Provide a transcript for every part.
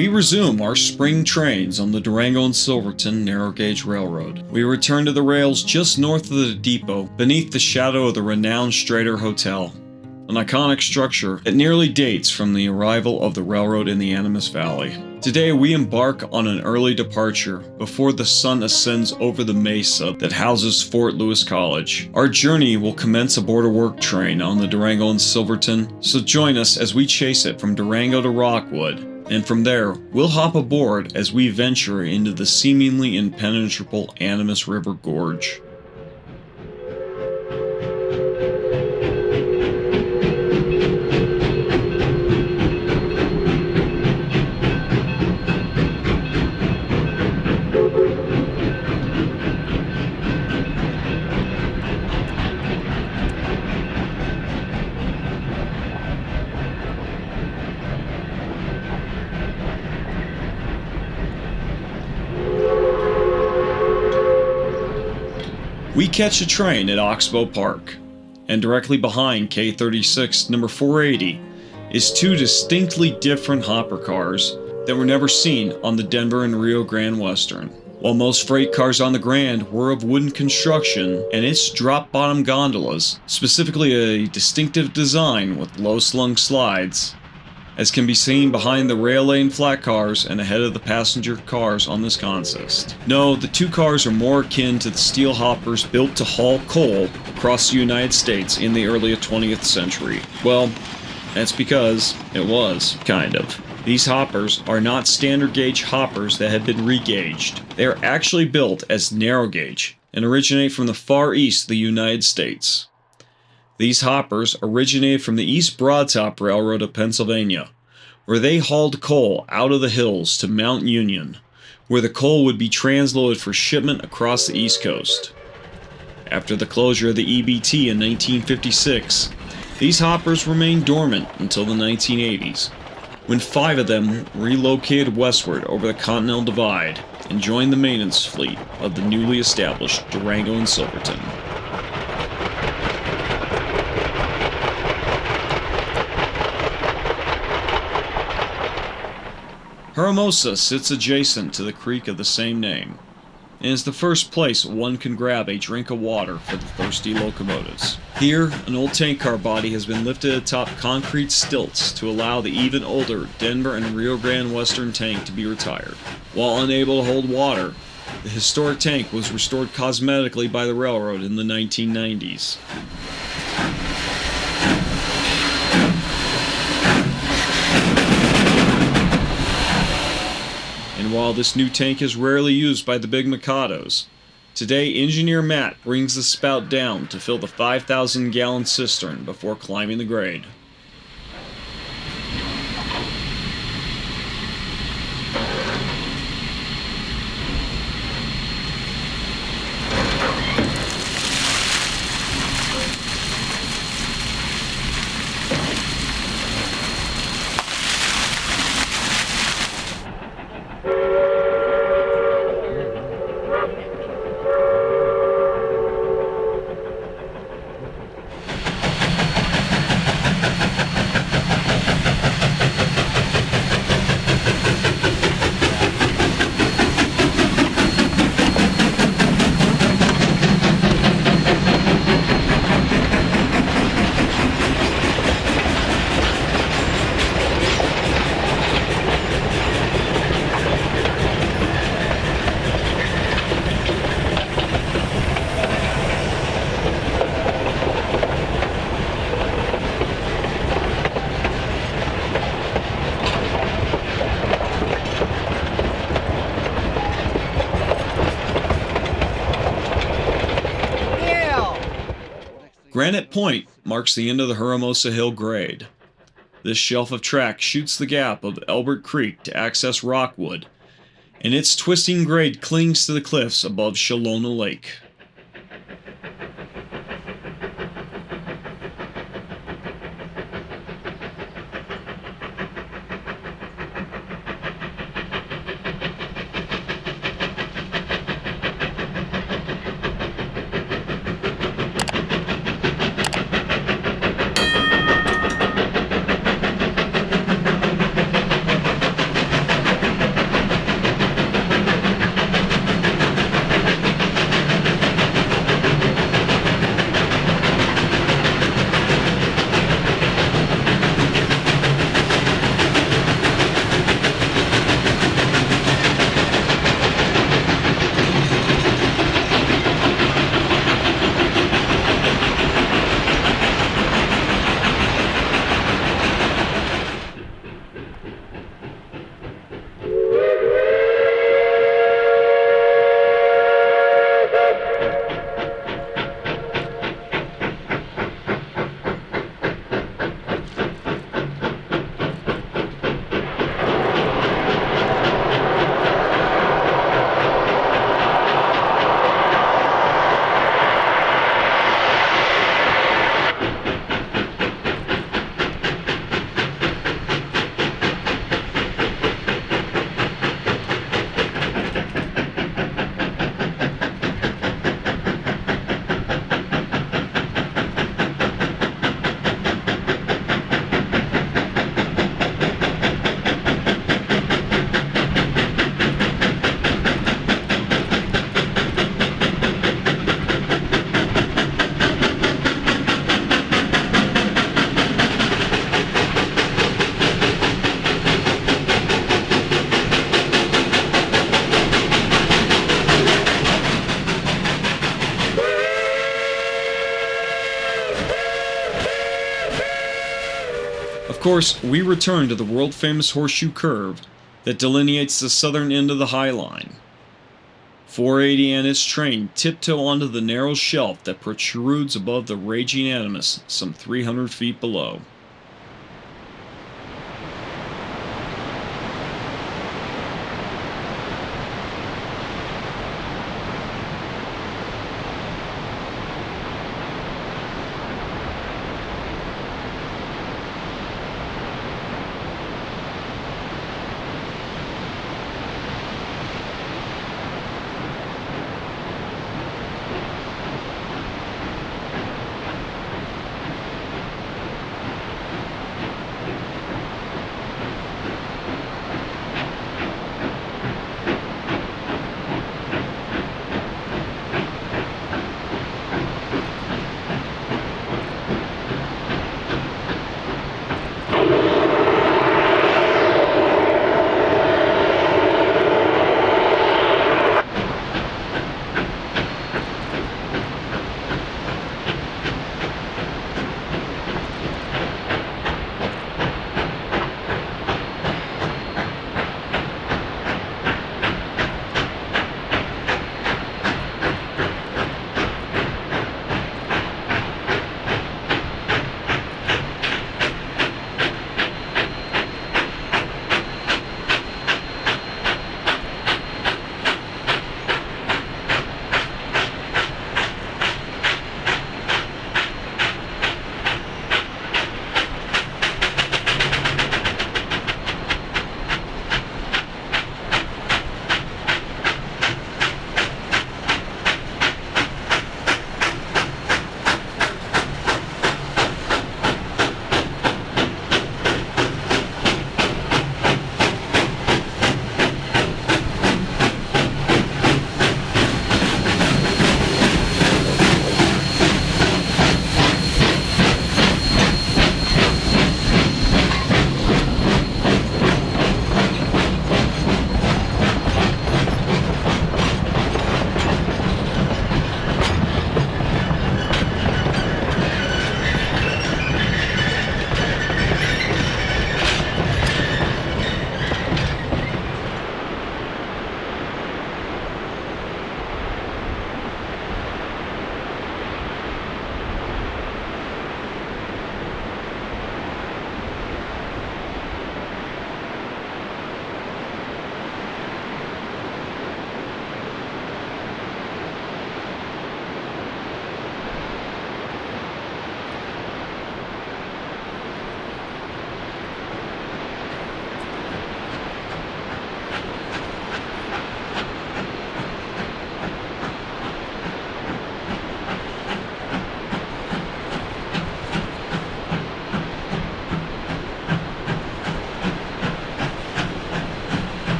We resume our spring trains on the Durango and Silverton Narrow Gauge Railroad. We return to the rails just north of the depot, beneath the shadow of the renowned Strader Hotel, an iconic structure that nearly dates from the arrival of the railroad in the Animas Valley. Today we embark on an early departure before the sun ascends over the mesa that houses Fort Lewis College. Our journey will commence aboard a work train on the Durango and Silverton, so join us as we chase it from Durango to Rockwood. And from there, we'll hop aboard as we venture into the seemingly impenetrable Animas River Gorge. We catch a train at Oxbow Park, and directly behind K36 number 480 is two distinctly different hopper cars that were never seen on the Denver and Rio Grande Western. While most freight cars on the Grand were of wooden construction and its drop-bottom gondolas, specifically a distinctive design with low-slung slides, as can be seen behind the rail lane flat cars and ahead of the passenger cars on this consist. No, the two cars are more akin to the steel hoppers built to haul coal across the United States in the early 20th century. Well, that's because it was, kind of. These hoppers are not standard gauge hoppers that have been regauged. They are actually built as narrow gauge and originate from the far east of the United States. These hoppers originated from the East Broadtop Railroad of Pennsylvania, where they hauled coal out of the hills to Mount Union, where the coal would be transloaded for shipment across the East Coast. After the closure of the EBT in 1956, these hoppers remained dormant until the 1980s, when 5 of them relocated westward over the Continental Divide and joined the maintenance fleet of the newly established Durango and Silverton. Hermosa sits adjacent to the creek of the same name, and is the first place one can grab a drink of water for the thirsty locomotives. Here, an old tank car body has been lifted atop concrete stilts to allow the even older Denver and Rio Grande Western tank to be retired. While unable to hold water, the historic tank was restored cosmetically by the railroad in the 1990s. And while this new tank is rarely used by the big Mikados, today Engineer Matt brings the spout down to fill the 5,000-gallon cistern before climbing the grade. Granite Point marks the end of the Hermosa Hill grade. This shelf of track shoots the gap of Elbert Creek to access Rockwood, and its twisting grade clings to the cliffs above Shalona Lake. Of course, we return to the world-famous horseshoe curve that delineates the southern end of the High Line. 480 and its train tiptoe onto the narrow shelf that protrudes above the raging Animus some 300 feet below.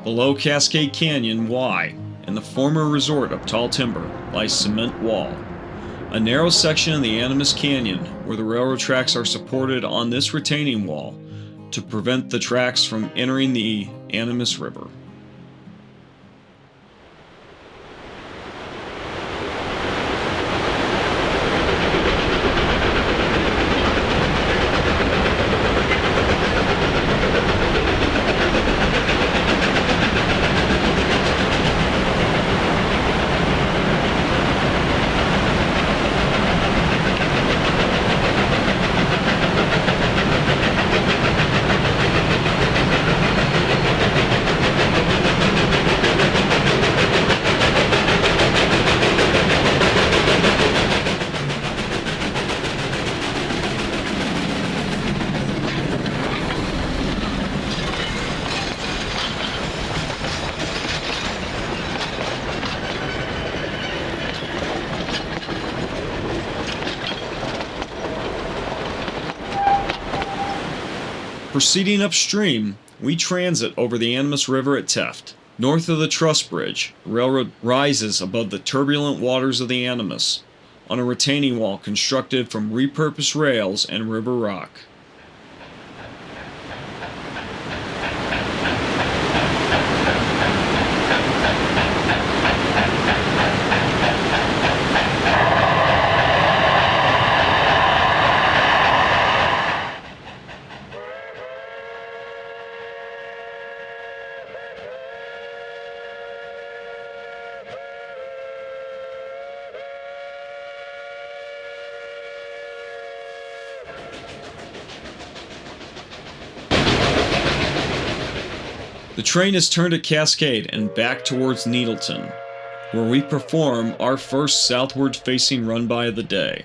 Below Cascade Canyon Y and the former resort of Tall Timber lies Cement Wall, a narrow section of the Animus Canyon where the railroad tracks are supported on this retaining wall to prevent the tracks from entering the Animus River. Proceeding upstream, we transit over the Animas River at Teft. North of the Truss Bridge, the railroad rises above the turbulent waters of the Animas on a retaining wall constructed from repurposed rails and river rock. The train is turned at Cascade and back towards Needleton, where we perform our first southward facing run-by of the day.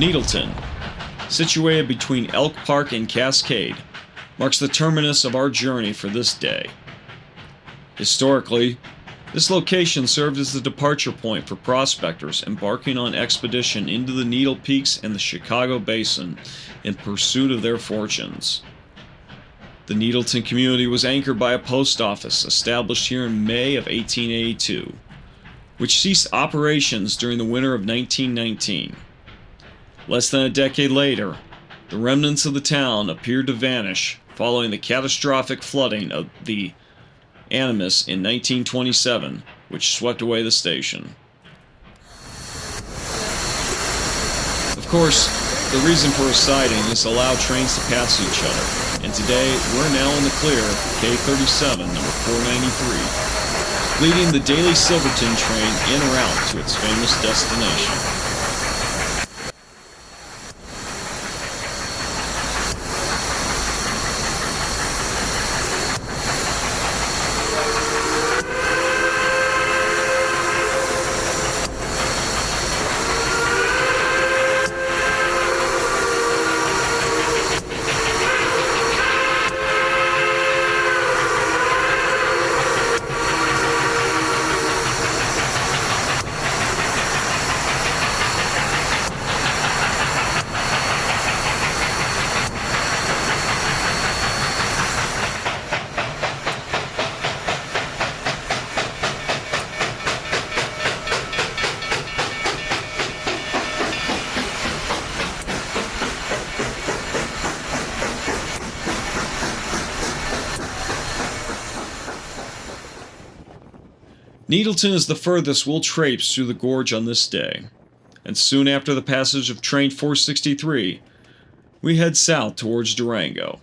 Needleton, situated between Elk Park and Cascade, marks the terminus of our journey for this day. Historically, this location served as the departure point for prospectors embarking on expedition into the Needle Peaks and the Chicago Basin in pursuit of their fortunes. The Needleton community was anchored by a post office established here in May of 1882, which ceased operations during the winter of 1919. Less than a decade later, the remnants of the town appeared to vanish following the catastrophic flooding of the Animas in 1927, which swept away the station. Of course, the reason for a siding is to allow trains to pass each other, and today we're now in the clear K37 number 493, leading the daily Silverton train en route to its famous destination. Needleton is the furthest we'll traipse through the gorge on this day, and soon after the passage of Train 463, we head south towards Durango.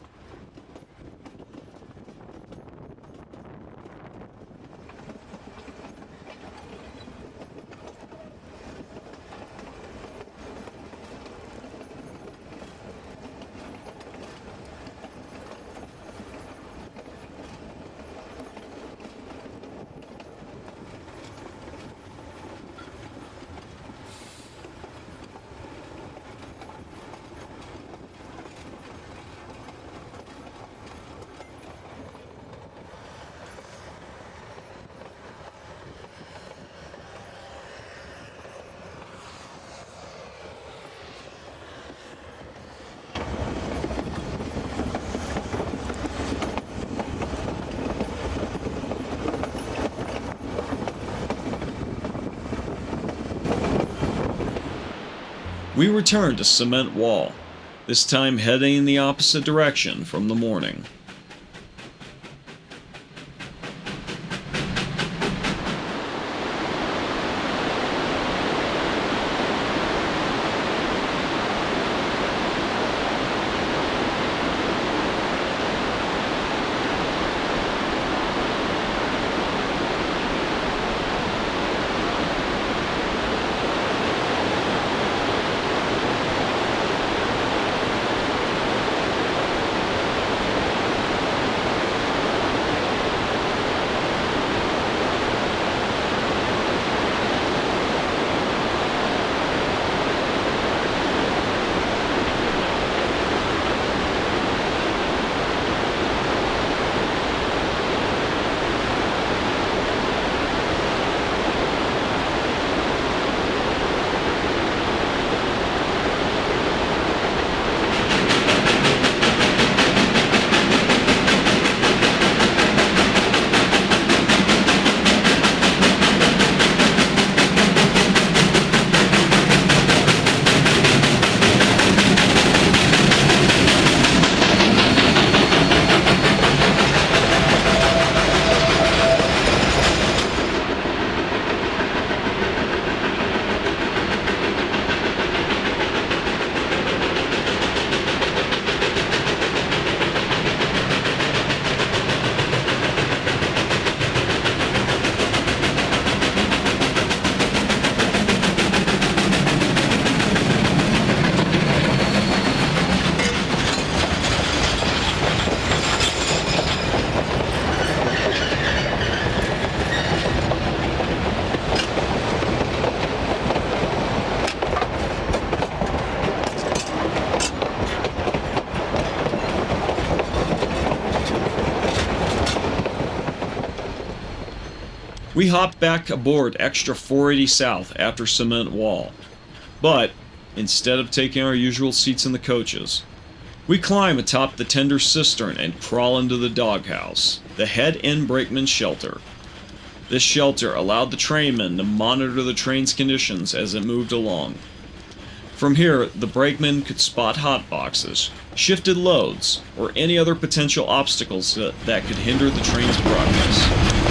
We return to Cement Wall, this time heading in the opposite direction from the morning. We hop back aboard Extra 480 South after Cement Wall, but instead of taking our usual seats in the coaches, we climb atop the tender cistern and crawl into the doghouse, the head end brakeman's shelter. This shelter allowed the trainmen to monitor the train's conditions as it moved along. From here, the brakemen could spot hotboxes, shifted loads, or any other potential obstacles that could hinder the train's progress.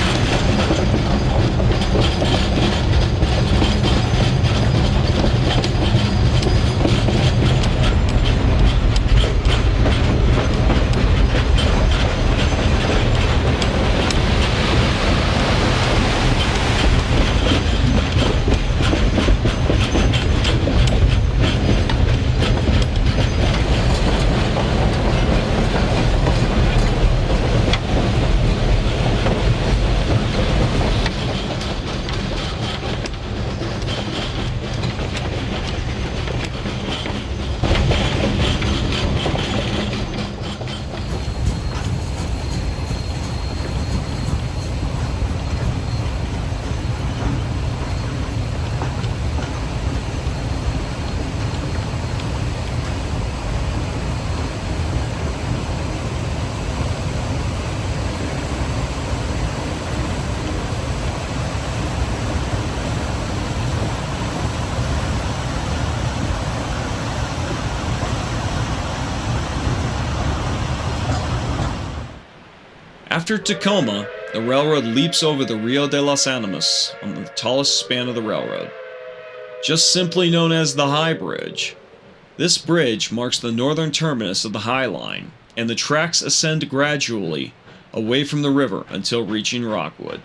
After Tacoma, the railroad leaps over the Rio de los Animas on the tallest span of the railroad, just simply known as the High Bridge. This bridge marks the northern terminus of the High Line, and the tracks ascend gradually away from the river until reaching Rockwood.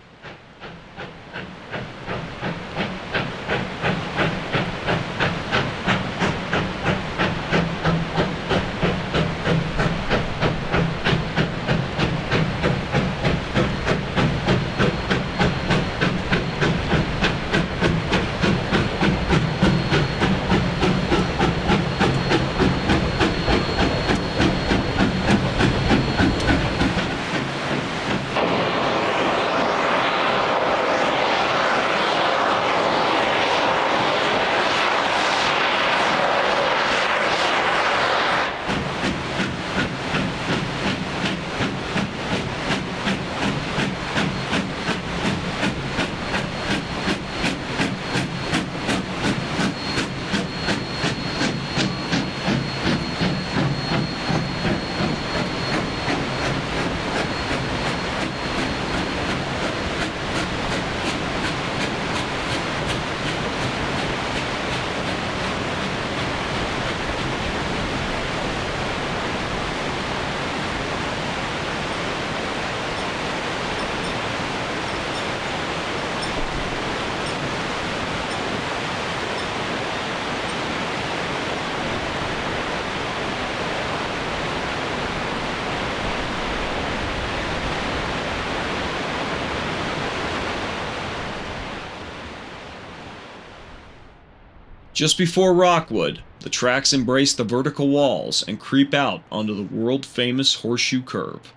Just before Rockwood, the tracks embrace the vertical walls and creep out onto the world-famous Horseshoe Curve.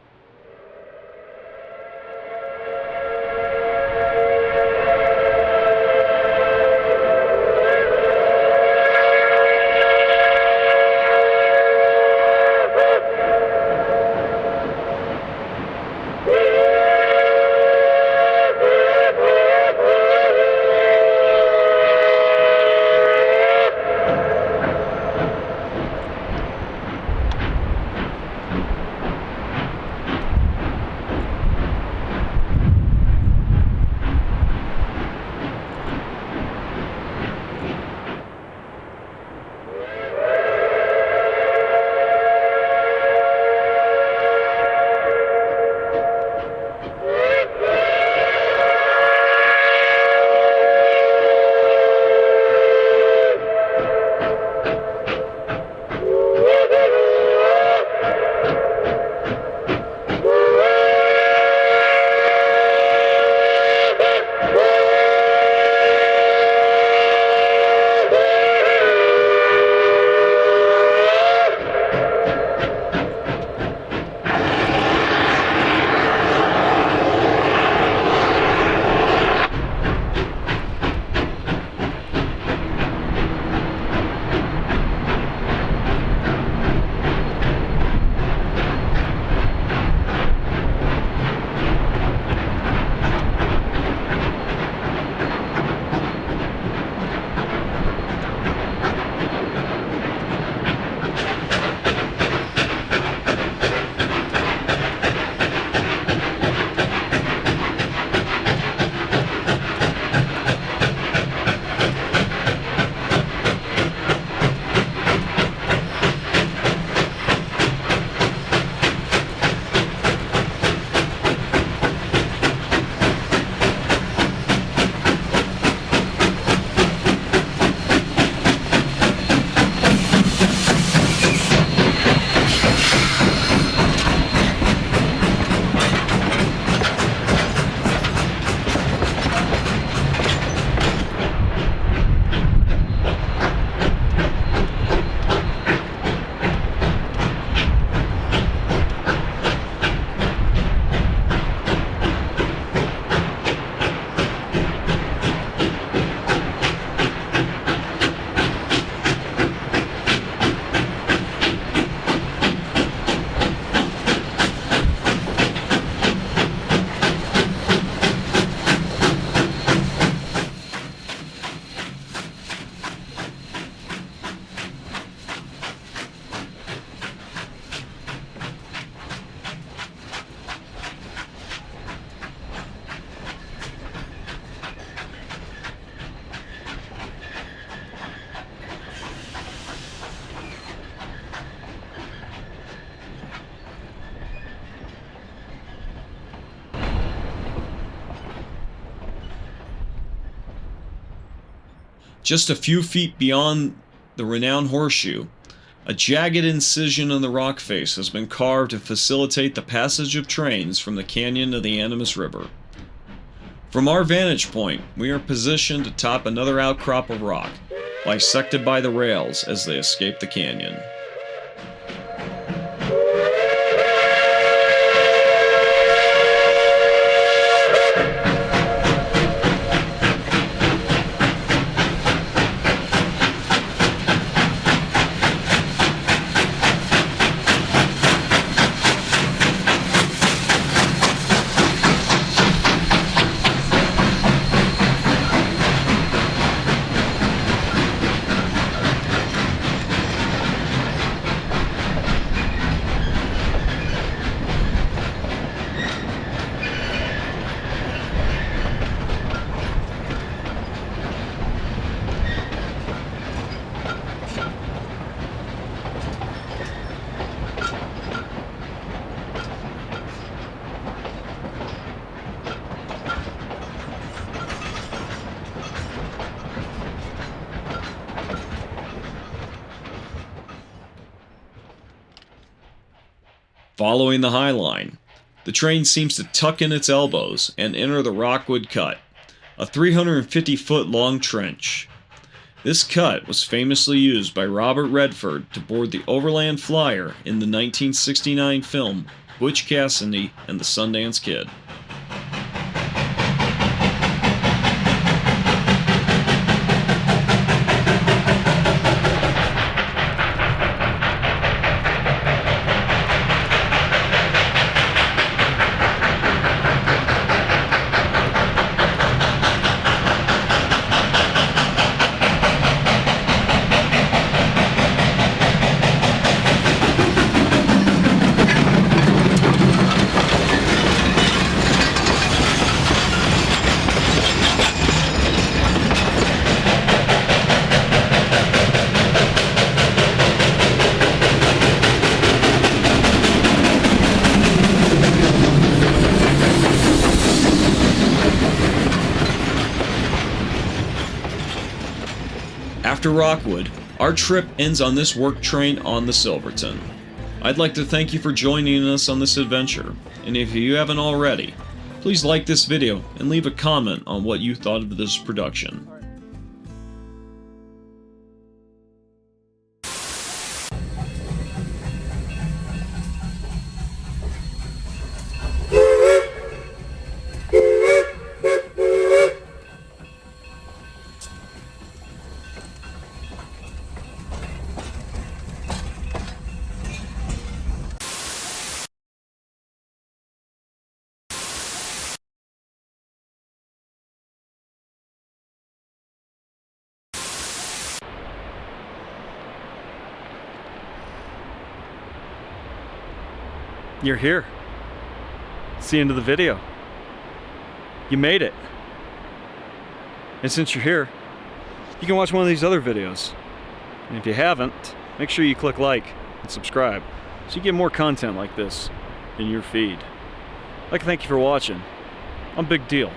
Just a few feet beyond the renowned Horseshoe, a jagged incision in the rock face has been carved to facilitate the passage of trains from the canyon to the Animas River. From our vantage point, we are positioned atop another outcrop of rock, bisected by the rails as they escape the canyon. Following the High Line, the train seems to tuck in its elbows and enter the Rockwood Cut, a 350-foot long trench. This cut was famously used by Robert Redford to board the Overland Flyer in the 1969 film Butch Cassidy and the Sundance Kid. After Rockwood, our trip ends on this work train on the Silverton. I'd like to thank you for joining us on this adventure, and if you haven't already, please like this video and leave a comment on what you thought of this production. You're here. It's the end of the video. You made it. And since you're here, you can watch one of these other videos. And if you haven't, make sure you click like and subscribe so you get more content like this in your feed. I'd like to thank you for watching. I'm Big Deal.